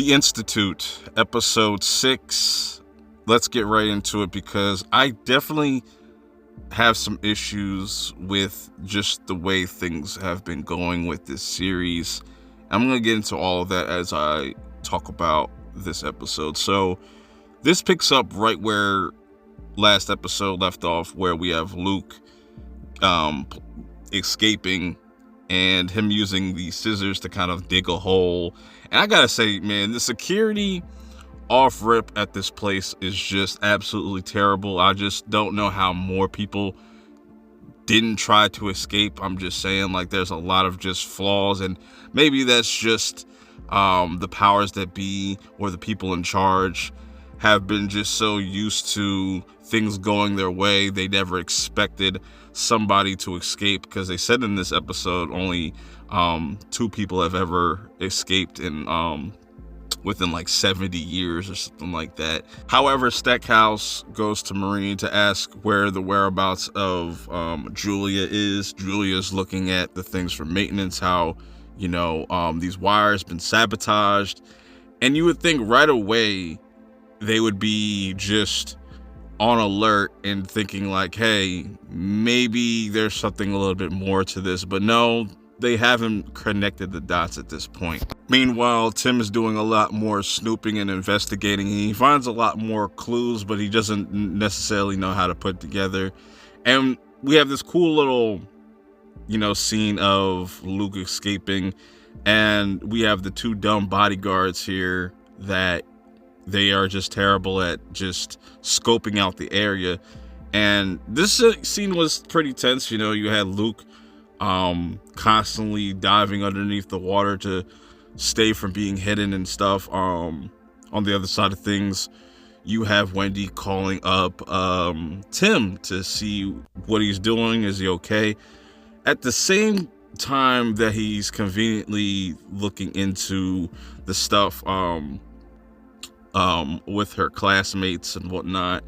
The Institute, episode 6. Let's get right into it because I definitely have some issues with just the way things have been going with this series. I'm going to get into all of that as I talk about this episode. So this picks up right where last episode left off, where we have Luke escaping and him using the scissors to kind of dig a hole. And I gotta say, man, the security off rip at this place is just absolutely terrible. I just don't know how more people didn't try to escape. I'm just saying, like, there's a lot of just flaws, and maybe that's just the powers that be or the people in charge have been just so used to things going their way, they never expected somebody to escape, because they said in this episode only 2 people have ever escaped in within like 70 years or something like that. However, Stackhouse goes to Marine to ask where the whereabouts of Julia is. Julia's looking at the things for maintenance, how, you know, these wires been sabotaged, and you would think right away they would be just on alert and thinking like, hey, maybe there's something a little bit more to this, but no, they haven't connected the dots at this point. Meanwhile, Tim is doing a lot more snooping and investigating. He finds a lot more clues, but he doesn't necessarily know how to put together. And we have this cool little, you know, scene of Luke escaping, and we have the 2 dumb bodyguards here that they are just terrible at just scoping out the area. And this scene was pretty tense. You know, you had Luke constantly diving underneath the water to stay from being hidden and stuff. On the other side of things, you have Wendy calling up Tim to see what he's doing. Is he okay? At the same time that he's conveniently looking into the stuff with her classmates and whatnot,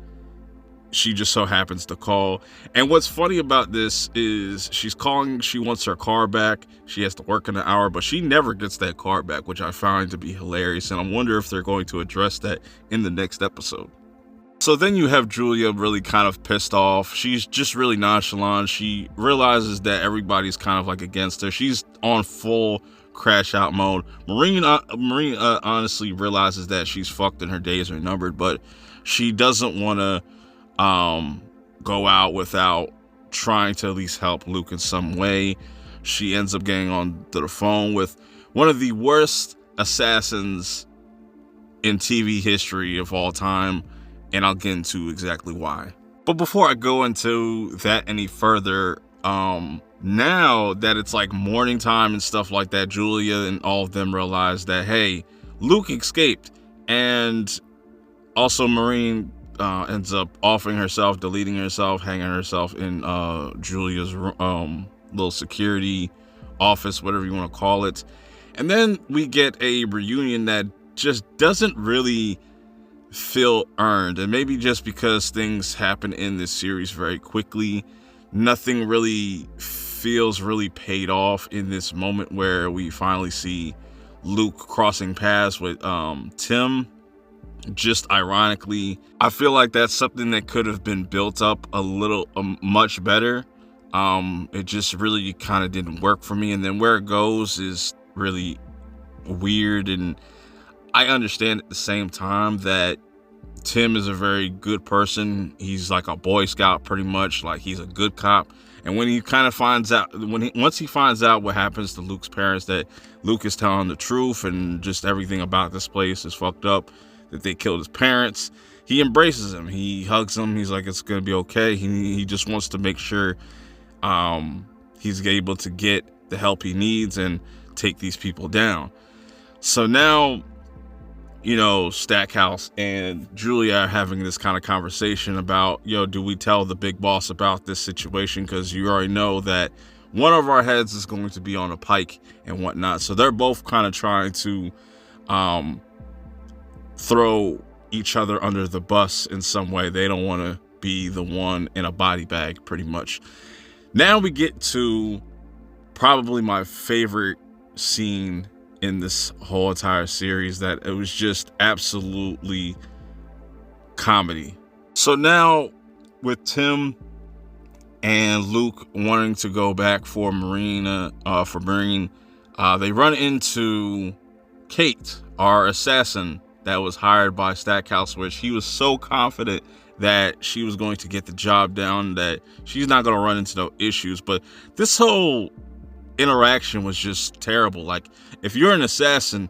she just so happens to call. And what's funny about this is she's calling, she wants her car back. She has to work in an hour, but she never gets that car back, which I find to be hilarious. And I wonder if they're going to address that in the next episode. So then you have Julia really kind of pissed off. She's just really nonchalant. She realizes that everybody's kind of like against her. She's on full crash out mode. Marine honestly realizes that she's fucked and her days are numbered, but she doesn't want to go out without trying to at least help Luke in some way. She ends up getting on the phone with one of the worst assassins in TV history of all time, and I'll get into exactly why. But before I go into that any further, now that it's like morning time and stuff like that, Julia and all of them realize that, hey, Luke escaped. And also Marine ends up offing herself, deleting herself, hanging herself in Julia's little security office, whatever you want to call it. And then we get a reunion that just doesn't really feel earned. And maybe just because things happen in this series very quickly, nothing really feels really paid off in this moment where we finally see Luke crossing paths with Tim. Just ironically, I feel like that's something that could have been built up a little much better. It just really kind of didn't work for me, and then where it goes is really weird. And I understand at the same time that Tim is a very good person. He's like a Boy Scout, pretty much. Like, he's a good cop. And when he kind of finds out, once he finds out what happens to Luke's parents, that Luke is telling the truth and just everything about this place is fucked up, that they killed his parents, he embraces him. He hugs him. He's like, it's gonna be okay. He just wants to make sure he's able to get the help he needs and take these people down. So now, you know, Stackhouse and Julia are having this kind of conversation about, yo, do we tell the big boss about this situation? Because you already know that one of our heads is going to be on a pike and whatnot. So they're both kind of trying to throw each other under the bus in some way. They don't want to be the one in a body bag, pretty much. Now we get to probably my favorite scene in this whole entire series that it was just absolutely comedy. So now with Tim and Luke wanting to go back for Marine, they run into Kate, our assassin that was hired by Stackhouse, which he was so confident that she was going to get the job down, that she's not going to run into no issues. But this whole interaction was just terrible. Like, if you're an assassin,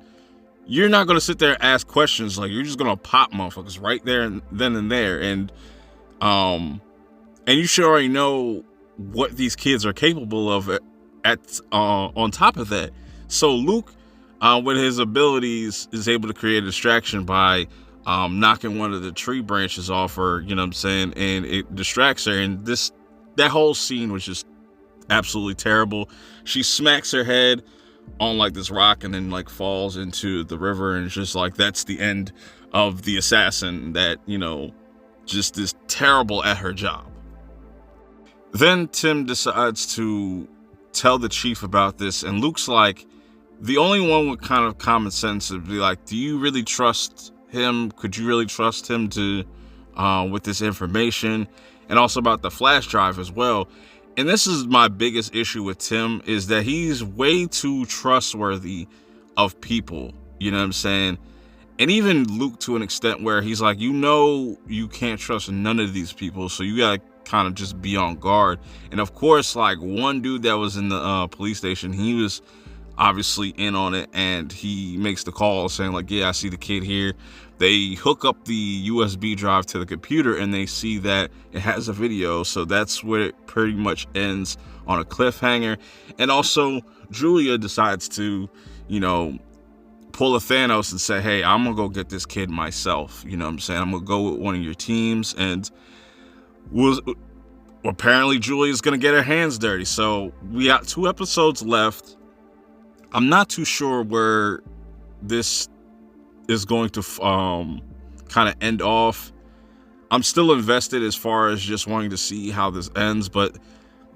you're not going to sit there and ask questions. Like, you're just going to pop motherfuckers right there and then and there. And you should already know what these kids are capable of on top of that. So Luke, with his abilities, is able to create a distraction by knocking one of the tree branches off her, you know what I'm saying? And it distracts her. And that whole scene was just absolutely terrible. She smacks her head on like this rock and then like falls into the river, and it's just like, that's the end of the assassin that, you know, just is terrible at her job. Then Tim decides to tell the chief about this, and Luke's like, the only one with kind of common sense would be like, do you really trust him? Could you really trust him to with this information? And also about the flash drive as well. And this is my biggest issue with Tim, is that he's way too trustworthy of people, you know what I'm saying? And even Luke, to an extent where he's like, you know, you can't trust none of these people, so you gotta kind of just be on guard. And of course, like, one dude that was in the police station, he was obviously in on it, and he makes the call saying like, yeah, I see the kid here. They hook up the USB drive to the computer and they see that it has a video. So that's where it pretty much ends, on a cliffhanger. And also Julia decides to, you know, pull a Thanos and say, hey, I'm gonna go get this kid myself. You know what I'm saying? I'm gonna go with one of your teams. And apparently Julia's gonna get her hands dirty. So we got 2 episodes left. I'm not too sure where this is going to kind of end off. I'm still invested as far as just wanting to see how this ends, but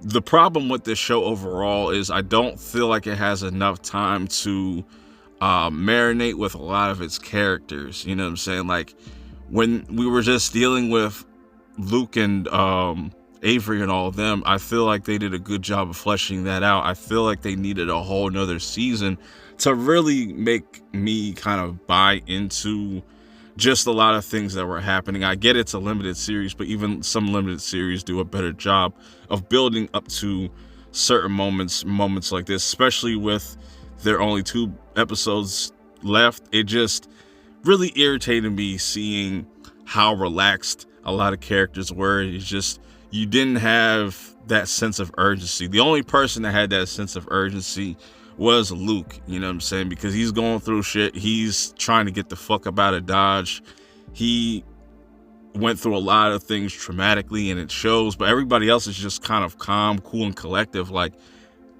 the problem with this show overall is I don't feel like it has enough time to marinate with a lot of its characters. You know what I'm saying? Like, when we were just dealing with Luke and Avery and all of them, I feel like they did a good job of fleshing that out. I feel like they needed a whole nother season to really make me kind of buy into just a lot of things that were happening. I get it's a limited series, but even some limited series do a better job of building up to certain moments like this, especially with there only 2 episodes left. It just really irritated me seeing how relaxed a lot of characters were. It's just, you didn't have that sense of urgency. The only person that had that sense of urgency was Luke, you know what I'm saying? Because he's going through shit. He's trying to get the fuck up out of Dodge. He went through a lot of things traumatically, and it shows. But everybody else is just kind of calm, cool, and collective. Like,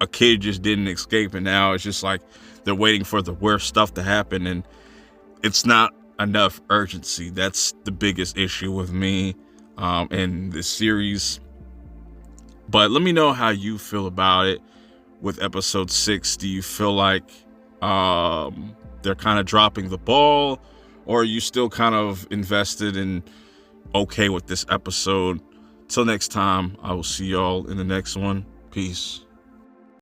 a kid just didn't escape, and now it's just like they're waiting for the worst stuff to happen, and it's not enough urgency. That's the biggest issue with me in this series. But let me know how you feel about it with episode 6. Do you feel like they're kind of dropping the ball, or are you still kind of invested and okay with this episode? Till next time, I will see y'all in the next one. Peace.